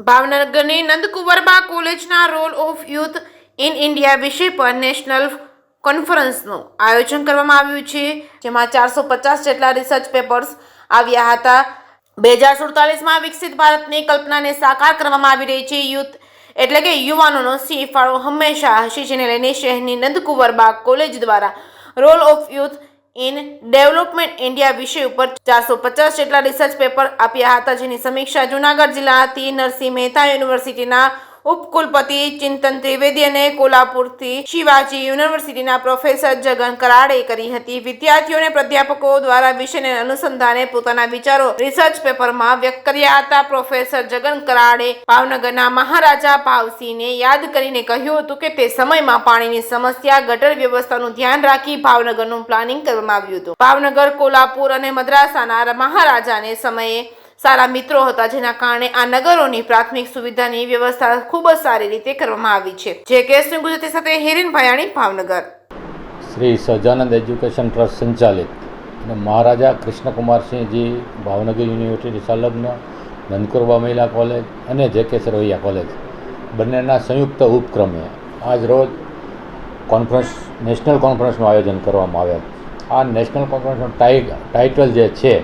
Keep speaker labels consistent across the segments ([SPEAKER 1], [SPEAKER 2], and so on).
[SPEAKER 1] ભાવનગરની નંદકુંવરબા કોલેજના role of youth in India વિષય પર નેશનલ કોન્ફરન્સનું આયોજન કરવામાં આવ્યું છે, જેમાં 450 જેટલા રિસર્ચ પેપર્સ આવ્યા હતા. 2047માં વિકસિત ભારતની કલ્પનાને સાકાર કરવામાં આવી રહી છે. યુથ એટલે કે યુવાનોનો સિંહ ફાળો હંમેશા હશે, જેને લઈને શહેરની નંદકુંવરબા કોલેજ દ્વારા role of youth in development India વિષય ઉપર 450 જેટલા રિસર્ચ પેપર આપ્યા હતા, જેની સમીક્ષા જૂનાગઢ જિલ્લાથી નરસિંહ મહેતા યુનિવર્સિટીના ઉપકુલપતિ ચિંતન ત્રિવેદી અને કોલ્હાપુરથી શિવાજી યુનિવર્સિટીના પ્રોફેસર જગન કરાડે કરી હતી. વિદ્યાર્થીઓ અને પ્રાધ્યાપકો દ્વારા વિષયને અનુસંધાને પોતાના વિચારો રિસર્ચ પેપરમાં વ્યક્ત કર્યા હતા. પ્રોફેસર જગન કરાડે ભાવનગરના મહારાજા ભાવસિંહને યાદ કરીને કહ્યું હતું કે તે સમયમાં પાણીની સમસ્યા, ગટર વ્યવસ્થાનું ધ્યાન રાખી ભાવનગરનું પ્લાનિંગ કરવામાં આવ્યું હતું. ભાવનગર, કોલ્હાપુર અને મદ્રાસાના મહારાજાને સમયે સારા મિત્રો હતા, જેના કારણે આ નગરોની પ્રાથમિક સુવિધાની વ્યવસ્થા ખૂબ જ સારી રીતે કરવામાં આવી છે. જે કેસની ગુજરાતી સાથે હિરેન ભયાણી, ભાવનગર.
[SPEAKER 2] શ્રી સહજાનંદ એજ્યુકેશન ટ્રસ્ટ સંચાલિત અને મહારાજા કૃષ્ણકુમારસિંહજી ભાવનગર યુનિવર્સિટી સંલગ્ન નંદકુવરબા મહિલા કોલેજ અને જે.કે. સરવૈયા કોલેજ બંનેના સંયુક્ત ઉપક્રમે આજ રોજ નેશનલ કોન્ફરન્સનું આયોજન કરવામાં આવેલ. આ નેશનલ કોન્ફરન્સનું ટાઇટલ જે છે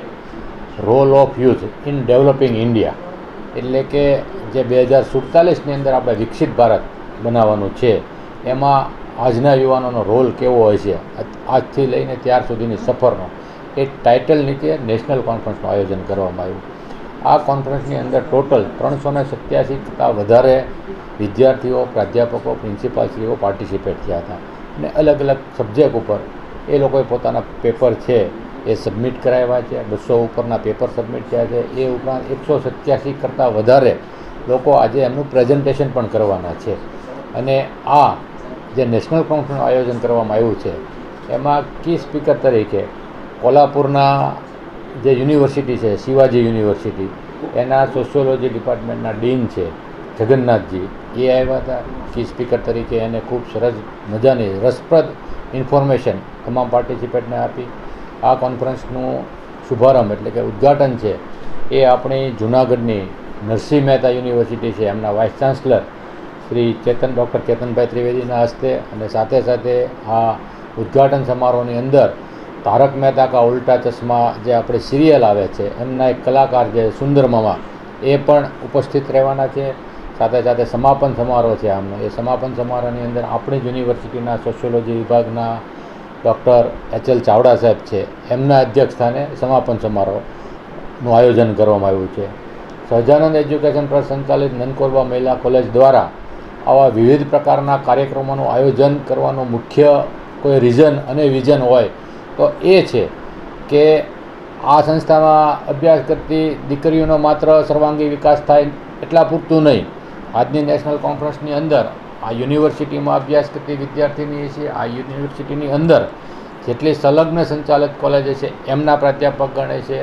[SPEAKER 2] role of youth in developing India, એટલે કે જે 2047ની અંદર આપણે વિકસિત ભારત બનાવવાનું છે, એમાં આજના યુવાનોનો રોલ કેવો હોય છે આજથી લઈને ત્યાર સુધીની સફરનો, એ ટાઇટલ નીચે નેશનલ કોન્ફરન્સનું આયોજન કરવામાં આવ્યું. આ કોન્ફરન્સની અંદર ટોટલ 387 કરતાં વધારે વિદ્યાર્થીઓ, પ્રાધ્યાપકો, પ્રિન્સિપાલશ્રીઓ પાર્ટિસિપેટ થયા હતા અને અલગ અલગ સબ્જેક્ટ ઉપર એ લોકોએ પોતાના પેપર છે એ સબમિટ કરાવ્યા છે. 200 ઉપરના પેપર સબમિટ થયા છે. એ ઉપરાંત 187 કરતાં વધારે લોકો આજે એમનું પ્રેઝન્ટેશન પણ કરવાના છે. અને આ જે નેશનલ કોન્ફરન્સનું આયોજન કરવામાં આવ્યું છે, એમાં કી સ્પીકર તરીકે કોલ્હાપુરના જે યુનિવર્સિટી છે, શિવાજી યુનિવર્સિટી, એના સોશિયોલોજી ડિપાર્ટમેન્ટના ડીન છે જગન્નાથજી, એ આવ્યા હતા કી સ્પીકર તરીકે. એને ખૂબ સરસ મજાની રસપ્રદ ઇન્ફોર્મેશન તમામ પાર્ટિસિપેટને આપી. આ કોન્ફરન્સનું શુભારંભ એટલે કે ઉદ્ઘાટન છે એ આપણી જૂનાગઢની નરસિંહ મહેતા યુનિવર્સિટી છે, એમના vice chancellor Shri doctor Chetanbhai ત્રિવેદીના હસ્તે, અને સાથે સાથે આ ઉદ્ઘાટન સમારોહની અંદર તારક મહેતા કા ઉલ્ટા ચશ્મા જે આપણે સિરિયલ આવે છે, એમના એક કલાકાર જે સુંદર મામા, એ પણ ઉપસ્થિત રહેવાના છે. સાથે સાથે સમાપન સમારોહ છે આમનો. એ સમાપન સમારોહની અંદર આપણી જ યુનિવર્સિટીના સોશિયોલોજી વિભાગના ડૉક્ટર H.L. ચાવડા સાહેબ છે, એમના અધ્યક્ષસ્થાને સમાપન સમારોહનું આયોજન કરવામાં આવ્યું છે. સહજાનંદ એજ્યુકેશન ટ્રસ્ટ સંચાલિત નંદકુવરબા મહિલા કોલેજ દ્વારા આવા વિવિધ પ્રકારના કાર્યક્રમોનું આયોજન કરવાનું મુખ્ય કોઈ રીઝન અને વિઝન હોય તો એ છે કે આ સંસ્થામાં અભ્યાસ કરતી દીકરીઓનો માત્ર સર્વાંગી વિકાસ થાય એટલા પૂરતું નહીં. આજની નેશનલ કોન્ફરન્સની અંદર આ યુનિવર્સિટીમાં અભ્યાસ કરતી વિદ્યાર્થીની છે, આ યુનિવર્સિટીની અંદર જેટલી સંલગ્ન સંચાલિત કોલેજો છે એમના પ્રાધ્યાપક ગણ છે,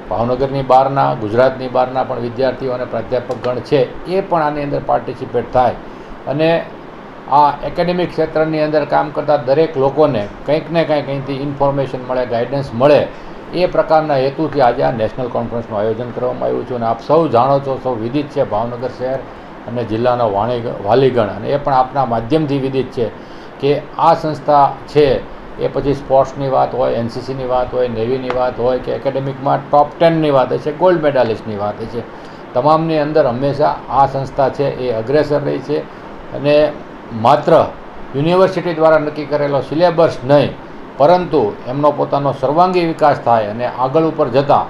[SPEAKER 2] ભાવનગરની બહારના, ગુજરાતની બહારના પણ વિદ્યાર્થીઓ અને પ્રાધ્યાપક ગણ છે, એ પણ આની અંદર પાર્ટિસિપેટ થાય અને આ એકેડેમિક ક્ષેત્રની અંદર કામ કરતા દરેક લોકોને કંઈક ને કંઈક અહીંથી ઇન્ફોર્મેશન મળે, ગાઈડન્સ મળે, એ પ્રકારના હેતુથી આજે આ નેશનલ કોન્ફરન્સનું આયોજન કરવામાં આવ્યું છે. અને આપ સૌ જાણો છો, સૌ વિદિત છે, ભાવનગર શહેર અને જિલ્લાનો વાલીગણ, અને એ પણ આપના માધ્યમથી વિદિત છે કે આ સંસ્થા છે એ પછી સ્પોર્ટ્સની વાત હોય, NCCની વાત હોય, નેવીની વાત હોય કે એકેડેમિકમાં ટોપ 10ની વાત હશે, ગોલ્ડ મેડાલિસ્ટની વાત હશે, તમામની અંદર હંમેશા આ સંસ્થા છે એ અગ્રેસર રહી છે. અને માત્ર યુનિવર્સિટી દ્વારા નક્કી કરેલો સિલેબસ નહીં, પરંતુ એમનો પોતાનો સર્વાંગી વિકાસ થાય અને આગળ ઉપર જતાં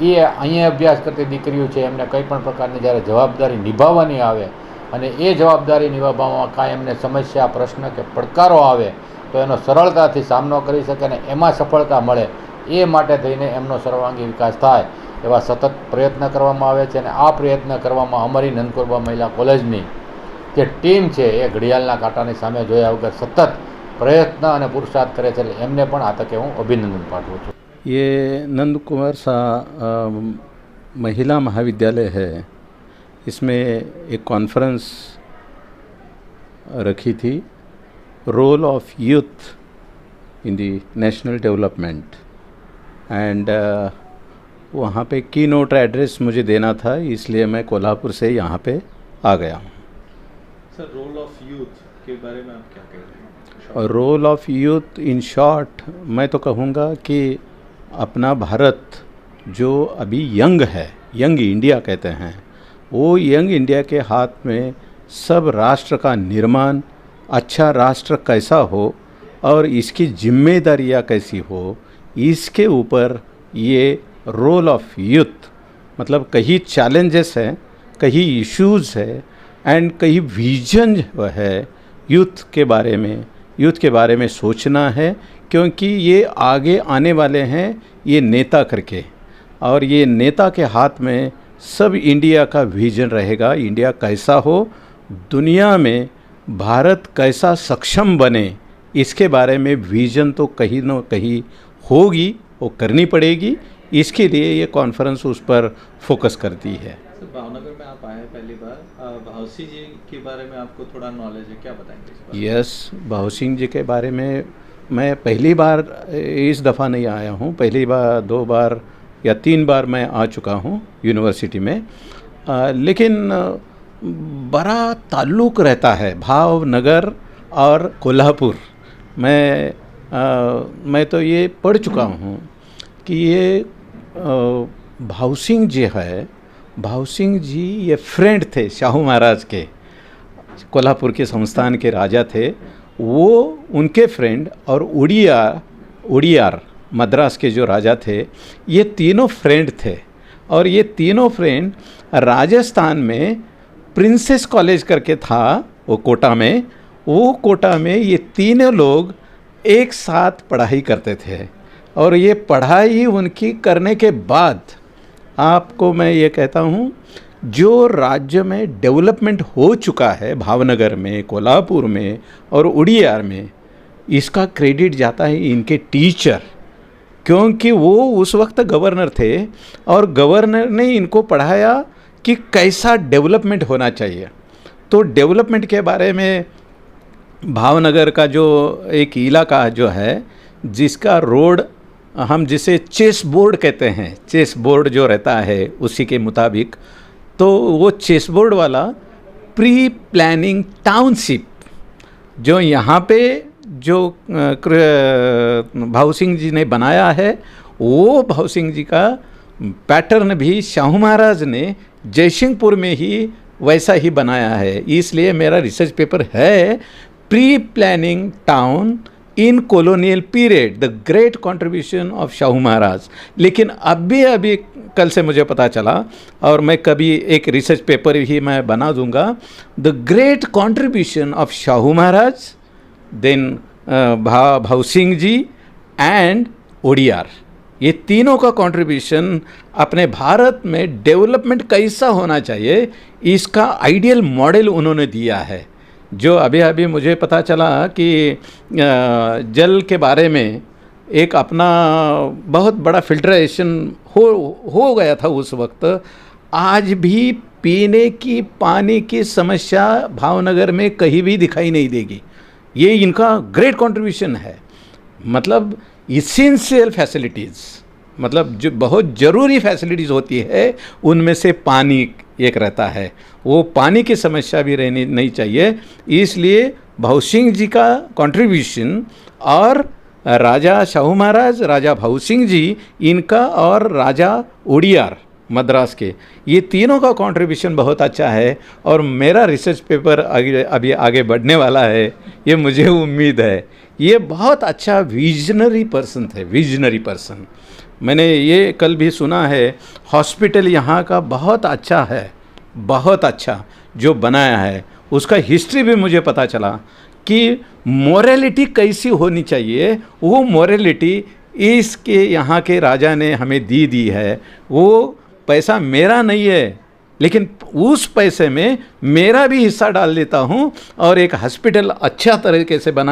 [SPEAKER 2] એ અહીંયા અભ્યાસ કરતી દીકરીઓ છે એમને કંઈ પણ પ્રકારની જ્યારે જવાબદારી નિભાવવાની આવે અને એ જવાબદારી નિભાવવામાં કાંઈ એમને સમસ્યા, પ્રશ્ન કે પડકારો આવે તો એનો સરળતાથી સામનો કરી શકે અને એમાં સફળતા મળે, એ માટે થઈને એમનો સર્વાંગી વિકાસ થાય એવા સતત પ્રયત્ન કરવામાં આવે છે. અને આ પ્રયત્ન કરવામાં અમારી નંદકુવરબા મહિલા કોલેજની જે ટીમ છે એ ઘડિયાળના કાંટાની સામે જોયા વગર સતત પ્રયત્ન અને પુરુષાર્થ કરે છે. એટલે એમને પણ આ તકે હું અભિનંદન પાઠવું છું.
[SPEAKER 3] ये नंदकुमार सा महिला महाविद्यालय है, इसमें एक कॉन्फ्रेंस रखी थी, role of youth in the national development, and वहाँ पे की नोट एड्रेस मुझे देना था, इसलिए मैं कोल्हापुर से यहाँ पे आ गया हूँ।
[SPEAKER 4] सर, रोल ऑफ यूथ के बारे में आप क्या कह रहे हैं?
[SPEAKER 3] और role of youth in short मैं तो कहूँगा कि अपना भारत जो अभी यंग है, यंग इंडिया कहते हैं, वो यंग इंडिया के हाथ में सब राष्ट्र का निर्माण, अच्छा राष्ट्र कैसा हो और इसकी जिम्मेदारियाँ कैसी हो, इसके ऊपर ये रोल ऑफ यूथ, मतलब कहीं चैलेंजेस हैं, कहीं इश्यूज़ है एंड कहीं विजन है यूथ के बारे में सोचना है, क्योंकि ये आगे आने वाले हैं ये नेता करके, और ये नेता के हाथ में सब इंडिया का विजन रहेगा, इंडिया कैसा हो, दुनिया में भारत कैसा सक्षम बने, इसके बारे में विजन तो कहीं न कहीं होगी, वो करनी पड़ेगी। इसके लिए ये कॉन्फ्रेंस उस पर फोकस करती है।
[SPEAKER 4] सर, भावनगर में आप आए पहली बार, भाव सिंह जी के बारे में आपको थोड़ा नॉलेज है, क्या बताएंगे इस बारे में?
[SPEAKER 3] यस, भाव सिंह जी के बारे में मैं पहली बार इस दफ़ा नहीं आया हूँ, पहली बार 2 बार या 3 बार मैं आ चुका हूँ यूनिवर्सिटी में, लेकिन बड़ा ताल्लुक़ रहता है भावनगर और कोल्हापुर। मैं तो ये पढ़ चुका हूँ कि ये भाव सिंह जी है, भाव सिंह जी ये फ्रेंड थे शाहू महाराज के, कोल्हापुर के संस्थान के राजा थे, वो उनके फ्रेंड, और उड़ियार मद्रास के जो राजा थे, ये तीनों फ्रेंड थे। और ये तीनों फ्रेंड राजस्थान में प्रिंसेस कॉलेज करके था वो कोटा में ये तीनों लोग एक साथ पढ़ाई करते थे। और ये पढ़ाई उनकी करने के बाद आपको मैं ये कहता हूँ, जो राज्य में डेवलपमेंट हो चुका है भावनगर में, कोल्हापुर में और उड़ियार में, इसका क्रेडिट जाता है इनके टीचर, क्योंकि वो उस वक्त गवर्नर थे और गवर्नर ने इनको पढ़ाया कि कैसा डेवलपमेंट होना चाहिए। तो डेवलपमेंट के बारे में भावनगर का जो एक इलाका जो है, जिसका रोड हम जिसे चेस बोर्ड कहते हैं, चेस बोर्ड जो रहता है उसी के मुताबिक, तो वो चेस बोर्ड वाला प्री प्लानिंग टाउनशिप जो यहाँ पे जो भाव सिंह जी ने बनाया है, वो भाव सिंह जी का पैटर्न भी शाहू महाराज ने जयसिंहपुर में ही वैसा ही बनाया है। इसलिए मेरा रिसर्च पेपर है pre planning town in colonial period, the great contribution of Shahu Maharaj. लेकिन अभी कल से मुझे पता चला, और मैं कभी एक रिसर्च पेपर ही मैं बना दूंगा, the great contribution of Shahu Maharaj, then Bhav Singh ji and Odiyar, ये तीनों का कंट्रीब्यूशन अपने भारत में डेवलपमेंट कैसा होना चाहिए, इसका आइडियल मॉडल उन्होंने दिया है। जो अभी मुझे पता चला कि जल के बारे में एक अपना बहुत बड़ा फिल्ट्रेशन हो गया था उस वक्त। आज भी पीने की पानी की समस्या भावनगर में कहीं भी दिखाई नहीं देगी। ये इनका ग्रेट कंट्रीब्यूशन है। मतलब इसेंशियल फैसिलिटीज़, मतलब जो बहुत ज़रूरी फैसिलिटीज़ होती है उनमें से पानी एक रहता है, वो पानी की समस्या भी रहनी नहीं चाहिए। इसलिए भाव सिंह जी का कंट्रीब्यूशन और राजा शाहू महाराज, राजा भाव सिंह जी इनका, और राजा उड़ियार मद्रास के, ये तीनों का कंट्रीब्यूशन बहुत अच्छा है। और मेरा रिसर्च पेपर अभी आगे बढ़ने वाला है, ये मुझे उम्मीद है। ये बहुत अच्छा विजनरी पर्सन थे, विजनरी पर्सन। मैंने ये कल भी सुना है, हॉस्पिटल यहाँ का बहुत अच्छा है, बहुत अच्छा जो बनाया है, उसका हिस्ट्री भी मुझे पता चला कि मोरालिटी कैसी होनी चाहिए, वो मोरालिटी इसके यहाँ के राजा ने हमें दी है। वो पैसा मेरा नहीं है, लेकिन उस पैसे में मेरा भी हिस्सा डाल देता हूँ और एक हॉस्पिटल अच्छा तरीके से बना